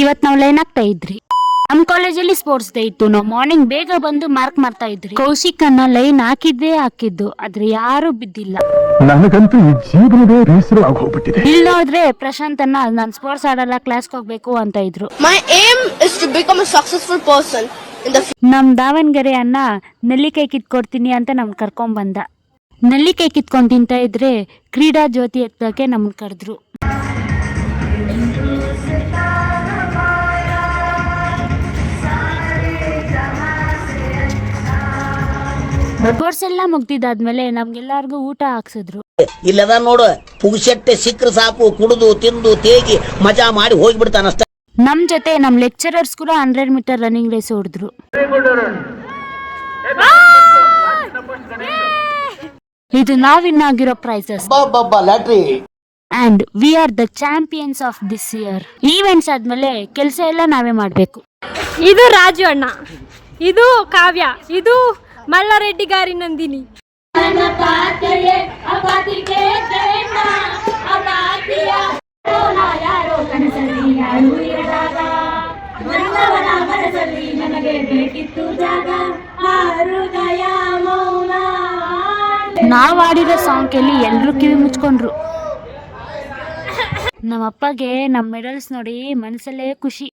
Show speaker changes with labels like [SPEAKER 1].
[SPEAKER 1] ಇವತ್ ನಾವ್ ಲೈನ್ ಆಗ್ತಾ ಇದ್ರಿ. ನಮ್ ಕಾಲೇಜಲ್ಲಿ ಸ್ಪೋರ್ಟ್ಸ್ ಡೇ ಇತ್ತು. ನಾವು ಮಾರ್ನಿಂಗ್ ಬೇಗ ಬಂದು ಮಾರ್ಕ್ ಮಾಡ್ತಾ ಇದ್ರಿ. ಕೌಶಿಕ್ ಅನ್ನ ಲೈನ್ ಹಾಕಿದ್ದು ಆದ್ರೆ ಯಾರು ಬಿದ್ದಿಲ್ಲ.
[SPEAKER 2] ನನಗಂತೂ ಈ ಜೀವನವೇ ಬೇಸರ ಆಗೋಗ್ಬಿಟ್ಟಿದೆ.
[SPEAKER 1] ಇಲ್ಲಿ ನೋಡಿದ್ರೆ ಪ್ರಶಾಂತ್ ಅನ್ನ ನಾನ್ ಸ್ಪೋರ್ಟ್ಸ್ ಆಡಲ್ಲ, ಕ್ಲಾಸ್ಗೆ ಹೋಗ್ಬೇಕು ಅಂತ ಇದ್ರು.
[SPEAKER 3] My aim is to become a successful person in the
[SPEAKER 1] ನಮ್ ದಾವಣಗೆರೆ ಅನ್ನ ನೆಲ್ಲಿಕಾಯಿ ಕಿತ್ಕೊಡ್ತೀನಿ ಅಂತ ನಮ್ ಕರ್ಕೊಂಡ್ ಬಂದ. ನೆಲ್ಲಿಕಾಯಿ ಕಿತ್ಕೊಂಡ್ ತಿಂತ ಇದ್ರೆ ಕ್ರೀಡಾ ಜ್ಯೋತಿ ಎತ್ತಕ್ಕೆ ನಮ್ನ ಕರೆದ್ರು. ಕೋರ್ಸ್ ಎಲ್ಲ ಮುಗ್ದಿದ್ದಾದ್ಮೇಲೆ ನಮ್ಗೆಲ್ಲಾರ್ಗು ಊಟ ಹಾಕ್ಸಿದ್ರು.
[SPEAKER 4] ಇಲ್ಲದ ನೋಡು, ಪುಗ್ಸೆಟ್ಟೆ ಸಿಕ್ಕ್ರ ಸಾಕು, ಕುಡಿದು ತಿಂದು ತೇಗಿ ಮಜಾ ಮಾಡಿ ಹೋಗ್ಬಿಡ್ತಾನಷ್ಟೇ.
[SPEAKER 1] ನಮ್ ಜೊತೆ ನಮ್ ಲೆಕ್ಚರರ್ಸ್ ಕೂಡ 100 ಮೀಟರ್ ರನ್ನಿಂಗ್ ರೇಸ್ ಹೊಡೆದ್ರು. ಇದು ನಾವ್ ವಿನ್ ಆಗಿರೋ prizes. And we are the champions of this year. Events ಆದ್ಮೇಲೆ ಕೆಲಸ ಎಲ್ಲ ನಾವೇ ಮಾಡ್ಬೇಕು.
[SPEAKER 5] ಇದು ರಾಜು ಅಣ್ಣ, ಇದು ಕಾವ್ಯ, ಇದು ಮಲ್ಲಾರೆಡ್ಡಿ ಗಾರಿ ನಂದಿನಿ.
[SPEAKER 1] ನಾವ್ ಆಡಿರೋ ಸಾಂಗ್ ಕೇಳಿ ಎಲ್ರು ಕಿವಿ ಮುಚ್ಕೊಂಡ್ರು. ನಮ್ಮಪ್ಪಗೆ ನಮ್ ಮೆಡಲ್ಸ್ ನೋಡಿ ಮನಸ್ಸಲ್ಲೇ ಖುಷಿ.